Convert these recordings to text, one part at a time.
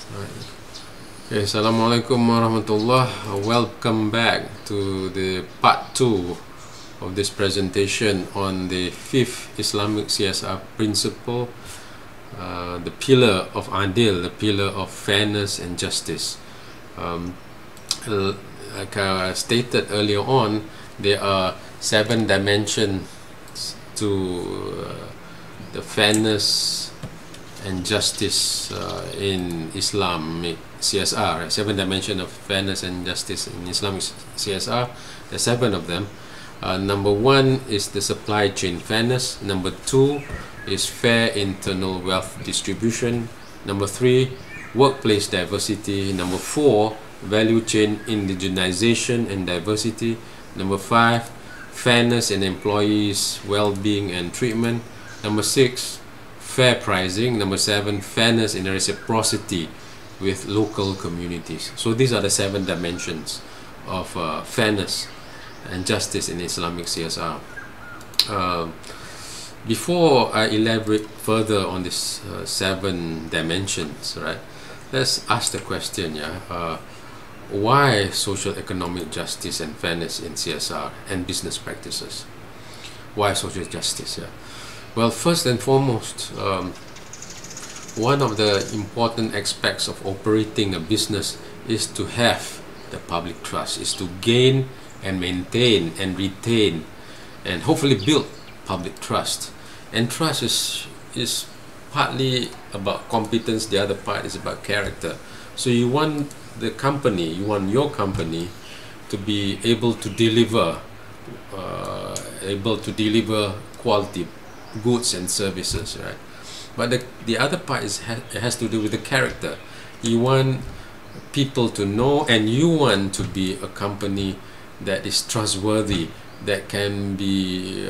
Okay, Assalamualaikum warahmatullah. Welcome back to the part 2 of this presentation on the 5th Islamic CSR principle, the pillar of adil, the pillar of fairness and justice. Like I stated earlier on, there are 7 dimensions to the fairness and justice in Islamic CSR. 7 dimensions of fairness and justice in Islamic CSR. There are 7 of them. Number 1 is the supply chain fairness. Number 2 is fair internal wealth distribution. Number 3, workplace diversity. Number 4, value chain indigenization and diversity. Number 5, fairness in employees' well-being and treatment. Number 6, fair pricing. Number 7, fairness in reciprocity with local communities. So these are the 7 dimensions of fairness and justice in Islamic CSR. Before I elaborate further on these 7 dimensions, right, let's ask the question, why social economic justice and fairness in CSR and business practices? Why social justice? Well, first and foremost, one of the important aspects of operating a business is to have the public trust, is to gain and maintain and retain and hopefully build public trust. And trust is partly about competence, the other part is about character. So you want the company, you want your company to be able to deliver quality goods and services, right? But the other part is it has to do with the character. You want people to know, and you want to be a company that is trustworthy, that can be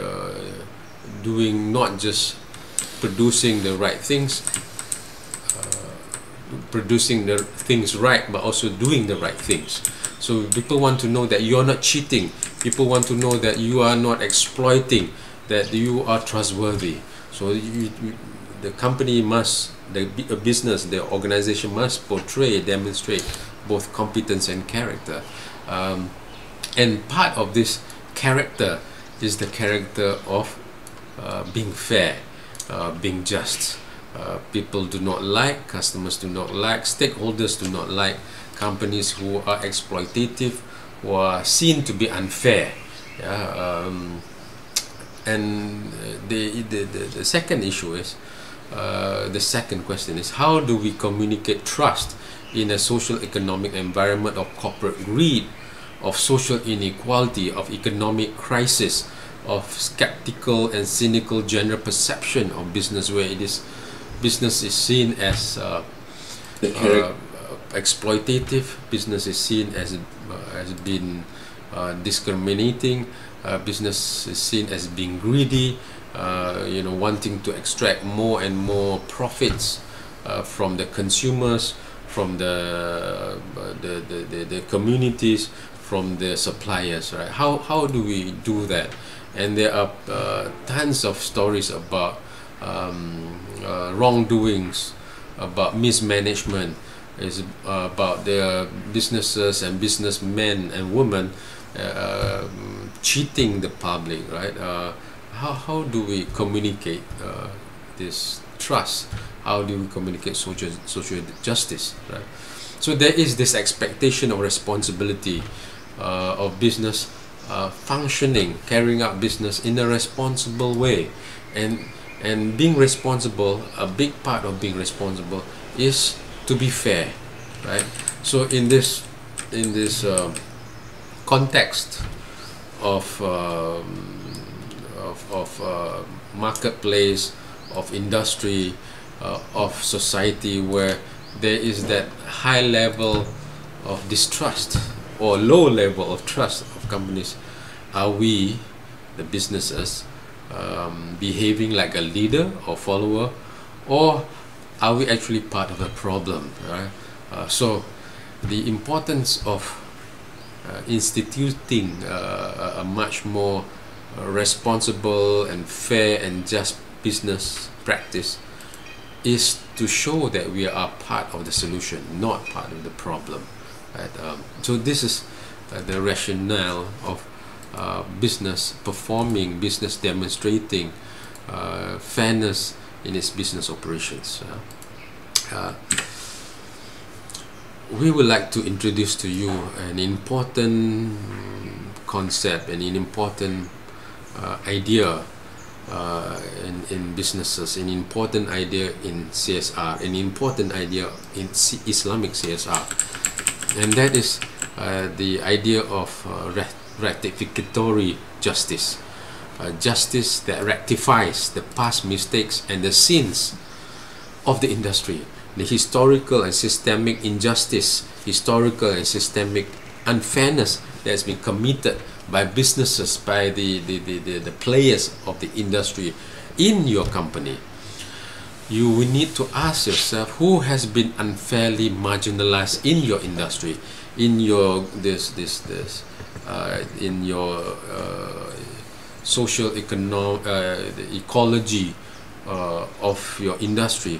doing not just producing the right things, producing the things right, but also doing the right things. So people want to know that you are not cheating. People want to know that you are not exploiting, that you are trustworthy. So the company must, a business, the organization must portray, demonstrate both competence and character. And part of this character is the character of being fair, being just. People do not like, customers do not like, stakeholders do not like companies who are exploitative, who are seen to be unfair. And the second issue is, the second question is, how do we communicate trust in a social economic environment of corporate greed, of social inequality, of economic crisis, of skeptical and cynical general perception of business, where business is seen as exploitative, business is seen as being discriminating, business is seen as being greedy, wanting to extract more and more profits from the consumers, from the communities, from the suppliers, right? How do we do that? And there are tons of stories about wrongdoings, about mismanagement, is about the businesses and businessmen and women cheating the public, right? How do we communicate this trust? How do we communicate social justice, right? So there is this expectation of responsibility of business functioning, carrying out business in a responsible way, and being responsible, a big part of being responsible is to be fair, right? So in this context of marketplace, of industry, of society, where there is that high level of distrust or low level of trust of companies, are we, the businesses, behaving like a leader or follower, or are we actually part of a problem, right? So the importance of instituting a much more responsible and fair and just business practice is to show that we are part of the solution, not part of the problem. Right? So this is the rationale of business performing, business demonstrating fairness in its business operations. We would like to introduce to you an important concept and an important idea in businesses, an important idea in CSR, an important idea in Islamic CSR, and that is the idea of rectificatory justice, justice that rectifies the past mistakes and the sins of the industry, the historical and systemic injustice, historical and systemic unfairness that has been committed by businesses, by the players of the industry in your company. You will need to ask yourself, who has been unfairly marginalized in your industry, in your in your social ecology of your industry.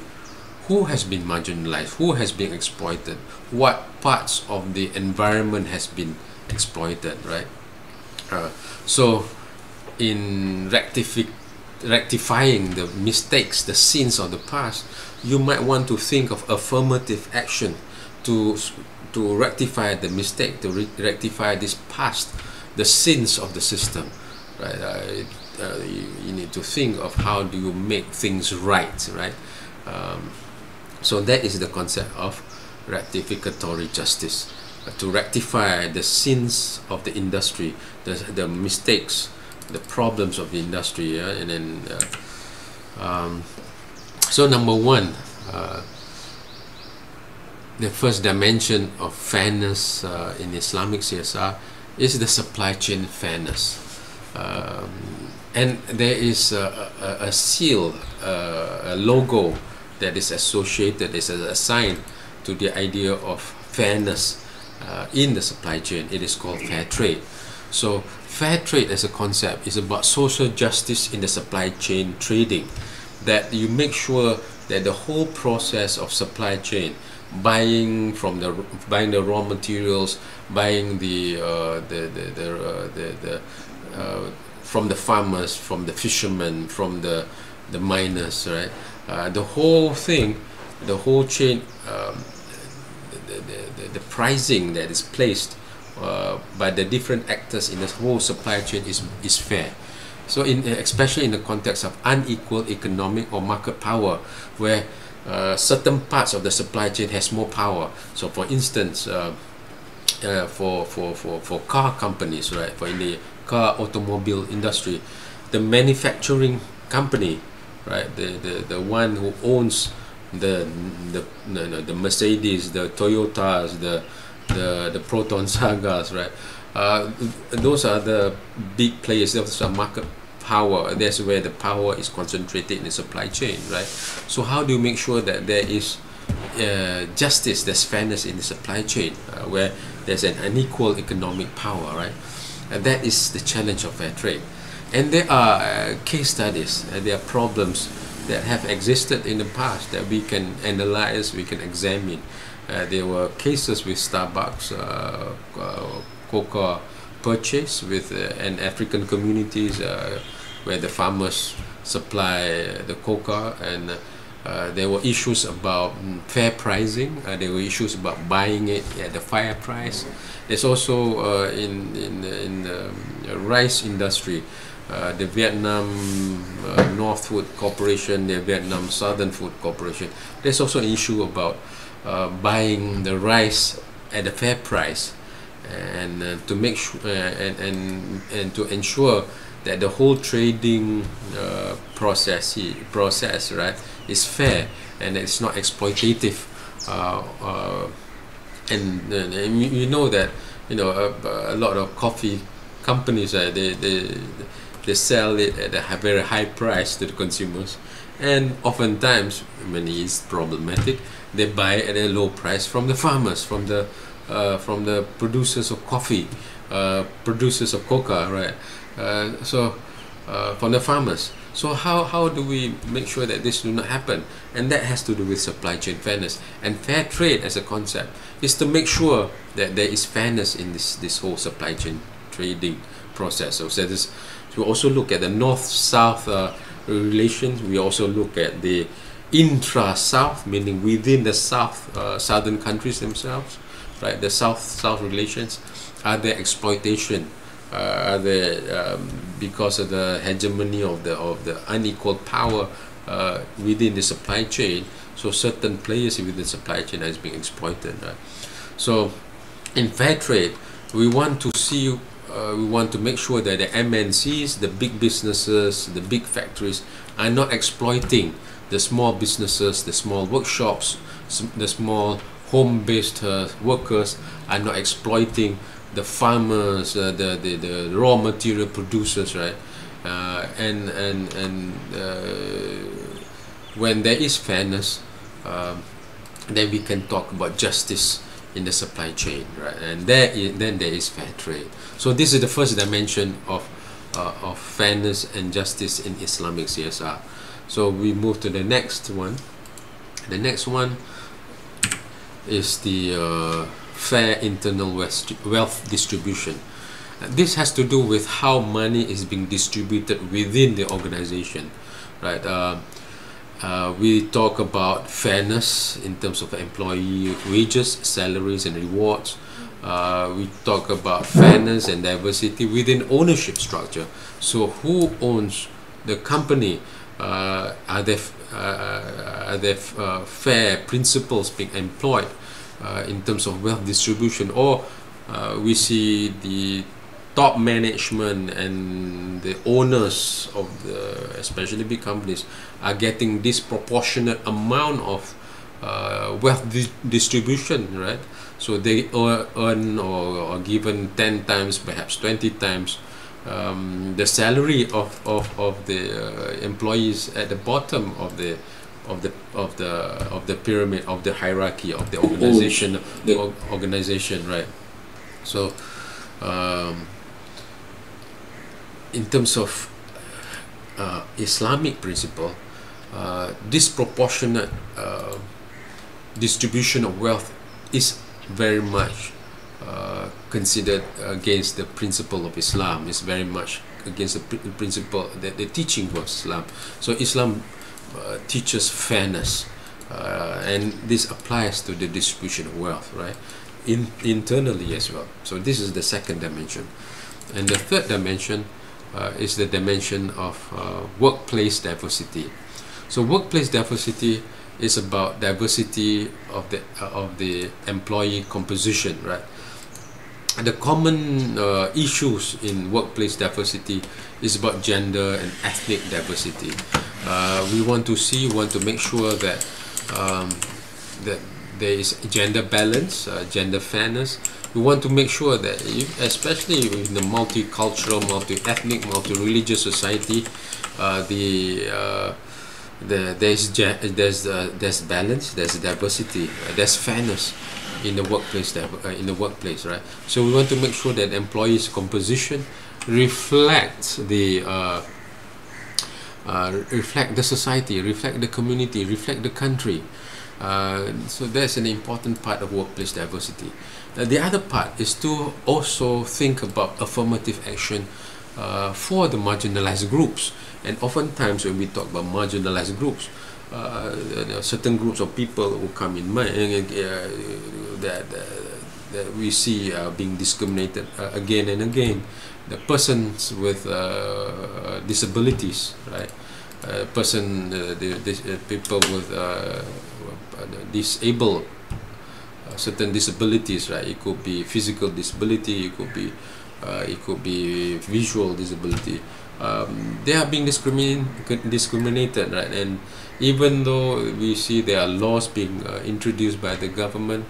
Who has been marginalized? Who has been exploited? What parts of the environment has been exploited, right? So in rectifying the mistakes, the sins of the past, you might want to think of affirmative action to rectify the mistake, to rectify this past, the sins of the system, right? You need to think of how do you make things right, right? So that is the concept of rectificatory justice, to rectify the sins of the industry, the mistakes, the problems of the industry. And then so number one, the first dimension of fairness in Islamic CSR is the supply chain fairness, and there is a seal, a logo that is associated, is assigned to the idea of fairness in the supply chain. It is called fair trade. So fair trade as a concept is about social justice in the supply chain trading, that you make sure that the whole process of supply chain, buying the raw materials, buying from the farmers, from the fishermen, from the miners, right? The whole thing, the whole chain, the pricing that is placed by the different actors in the whole supply chain is fair. So especially in the context of unequal economic or market power, where certain parts of the supply chain has more power. So for instance, for car companies, right, for in the car automobile industry, the manufacturing company, right, the one who owns the Mercedes, the Toyotas, the Proton Sagas, right, those are the big players. Those are market power. That's where the power is concentrated in the supply chain, right? So how do you make sure that there is justice, there's fairness in the supply chain, where there's an unequal economic power, right? And that is the challenge of fair trade. And there are case studies, there are problems that have existed in the past that we can analyze, we can examine. There were cases with Starbucks, cocoa purchase with an African communities where the farmers supply the cocoa, and there were issues about fair pricing. There were issues about buying it at the fair price. There's also in the rice industry, the Vietnam North Food Corporation, the Vietnam Southern Food Corporation. There's also an issue about buying the rice at a fair price, and to make sure and to ensure that the whole trading process, right, is fair and it's not exploitative. And you know that a lot of coffee companies, they sell it at a very high price to the consumers, and oftentimes, when it's problematic, they buy at a low price from the farmers, from the producers of coffee, producers of cocoa, right? From the farmers. So how do we make sure that this do not happen? And that has to do with supply chain fairness. And fair trade as a concept is to make sure that there is fairness in this whole supply chain trading process. So this, we also look at the north-south relations. We also look at the intra-south, meaning within the southern countries themselves, right? The south-south relations. Are there exploitation? Are there because of the hegemony of the unequal power within the supply chain? So certain players within the supply chain is being exploited. Right? So in fair trade, we want to see. We want to make sure that the MNCs, the big businesses, the big factories are not exploiting the small businesses, the small workshops, the small home-based workers are not exploiting the farmers, the raw material producers, right? And when there is fairness, then we can talk about justice in the supply chain, right? And then there is fair trade. So this is the first dimension of fairness and justice in Islamic CSR. So we move to the next one. The next one is the fair internal wealth distribution. This has to do with how money is being distributed within the organization, right? We talk about fairness in terms of employee wages, salaries and rewards. We talk about fairness and diversity within ownership structure. So who owns the company? Are there fair principles being employed in terms of wealth distribution? Or we see the top management and the owners of especially big companies are getting disproportionate amount of wealth distribution, right? So they earn or are given 10 times, perhaps 20 times the salary of the employees at the bottom of the pyramid, of the hierarchy of the organization, right? So in terms of Islamic principle, disproportionate distribution of wealth is very much considered against the principle of Islam. Is very much against the principle, the teaching of Islam. So Islam teaches fairness, and this applies to the distribution of wealth, right? Internally as well. So this is the second dimension. And the third dimension is the dimension of workplace diversity. So workplace diversity is about diversity of the employee composition, right? The common issues in workplace diversity is about gender and ethnic diversity. We want to make sure that that there is gender balance, gender fairness. We want to make sure that, especially in the multicultural, multi-ethnic, multi-religious society, there's balance, there's diversity, there's fairness in the workplace, right? So we want to make sure that employees' composition reflects the society, reflect the community, reflect the country. So that's an important part of workplace diversity. The other part is to also think about affirmative action for the marginalized groups. And oftentimes when we talk about marginalized groups, certain groups of people will come in mind that we see being discriminated again and again. The persons with disabilities, right? People with disabled, certain disabilities, right? It could be physical disability, it could be visual disability. They are being discriminated, right? And even though we see there are laws being introduced by the government,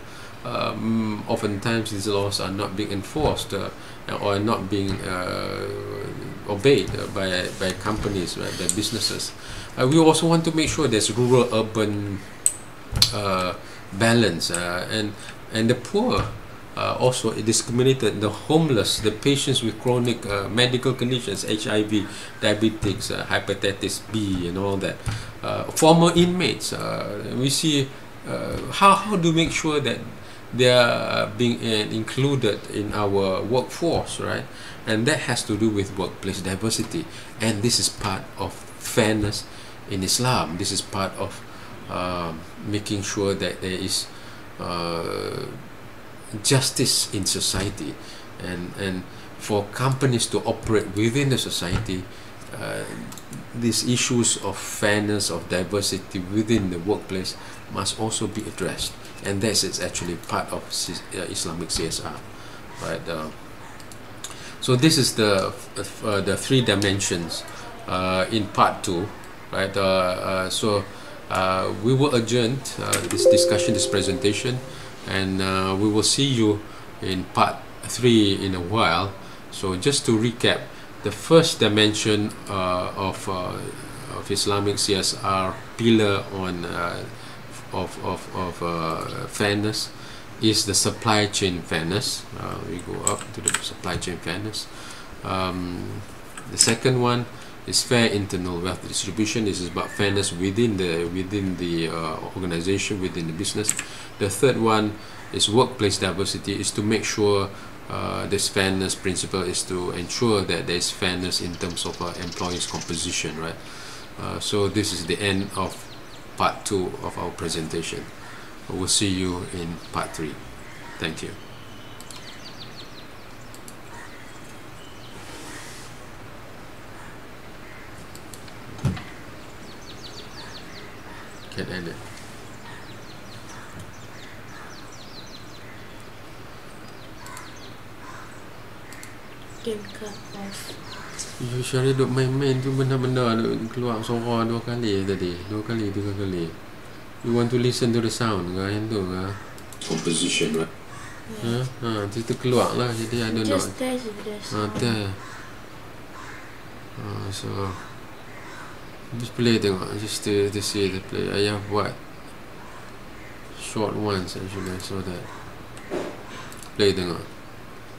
oftentimes these laws are not being enforced or not being obeyed by companies, right, by businesses. We also want to make sure there's rural-urban balance, and the poor also discriminated the homeless, the patients with chronic medical conditions, HIV, diabetics, hepatitis B, and all that. Former inmates, we see how do we make sure that they are being included in our workforce, right? And that has to do with workplace diversity, and this is part of fairness in Islam. This is part of making sure that there is justice in society, and for companies to operate within the society, these issues of fairness, of diversity within the workplace must also be addressed, and this is actually part of Islamic CSR, right? So this is the 3 dimensions in part 2, right? So we will adjourn this discussion, this presentation, and we will see you in part 3 in a while. So just to recap, the first dimension of Islamic CSR pillar on of fairness is the supply chain fairness. We go up to the supply chain fairness. The second one is fair internal wealth distribution. This is about fairness within the organization, within the business. The third one is workplace diversity, is to make sure this fairness principle is to ensure that there is fairness in terms of employees composition, right? So this is the end of part 2 of our presentation. We'll see you in part 3. Thank you. Can end it. Can cut off. Usually duk main-main tu benda-benda keluar suara 2 kali tadi, 2 kali, 3 kali. You want to listen to the sound ke yang tu ke? Composition, right? Itu keluar lah, jadi I don't know. Just test the sound. So just play tengok, just to see the play. Ayah buat short ones actually, so that play tengok.